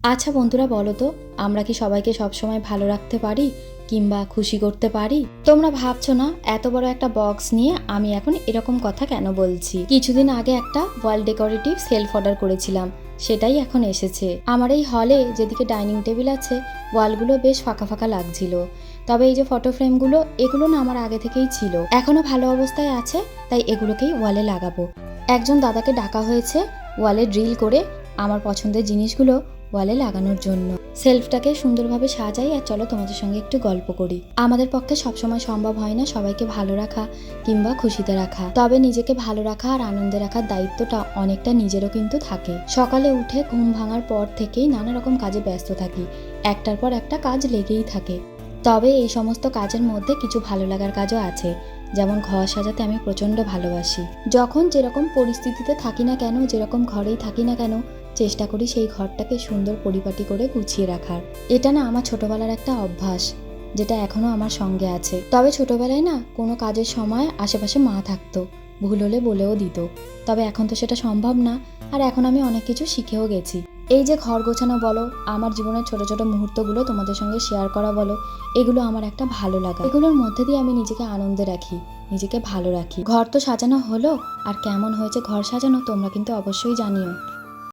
আচ্ছা বন্ধুরা, বলো তো আমরা কি সবাইকে সবসময় ভালো রাখতে পারি কিংবা খুশি করতে পারি? তোমরা ভাবছো না এত বড় একটা বক্স নিয়ে আমি এখন এরকম কথা কেন বলছি? কিছুদিন আগে একটা ওয়াল ডেকোরেটিভ সেলফ অর্ডার করেছিলাম, সেটাই এখন এসেছে। আমার এই হলে যেদিকে ডাইনিং টেবিল আছে ওয়ালগুলো বেশ ফাঁকা ফাঁকা লাগছিল, তবে এই যে ফটো ফ্রেমগুলো এগুলো না আমার আগে থেকেই ছিল, এখনো ভালো অবস্থায় আছে, তাই এগুলোকেই ওয়ালে লাগাবো। একজন দাদাকে ডাকা হয়েছে ওয়ালে ড্রিল করে আমার পছন্দের জিনিসগুলো ওয়ালে লাগানোর জন্য। সেলফটাকে সুন্দরভাবে সাজাই আর চলো তোমাদের সঙ্গে একটু গল্প করি। আমাদের পক্ষে সবসময় সম্ভব হয় না সবাইকে ভালো রাখা কিংবা খুশিতে রাখা, তবে নিজেকে ভালো রাখা আর আনন্দে রাখার দায়িত্বটা অনেকটা নিজেরও কিন্তু থাকে। সকালে উঠে ঘুম ভাঙার পর থেকেই নানা রকম কাজে ব্যস্ত থাকি, একটার পর একটা কাজ লেগেই থাকে। তবে এই সমস্ত কাজের মধ্যে কিছু ভালো লাগার কাজও আছে, যেমন ঘর সাজাতে আমি প্রচণ্ড ভালোবাসি। যখন যেরকম পরিস্থিতিতে থাকি না কেন, যেরকম ঘরেই থাকি না কেন, চেষ্টা করি সেই ঘরটাকে সুন্দর পরিপাটি করে গুছিয়ে রাখার। এটা না আমার ছোটবেলার একটা অভ্যাস, যেটা এখনো আমার সঙ্গে আছে। তবে ছোটবেলায় না কোনো কাজের সময় আশেপাশে মা থাকতো, ভুল হলে বলেও দিত। তবে এখন তো সেটা সম্ভব না, আর এখন আমি অনেক কিছু শিখেও গেছি। এই যে ঘর গোছানো বলো, আমার জীবনের ছোট ছোট মুহূর্তগুলো তোমাদের সঙ্গে শেয়ার করা বলো, এগুলো আমার একটা ভালো লাগা। এগুলোর মধ্যে দিয়ে আমি নিজেকে আনন্দে রাখি, নিজেকে ভালো রাখি। ঘর তো সাজানো হলো, আর কেমন হয়েছে ঘর সাজানো তোমরা কিন্তু অবশ্যই জানিও।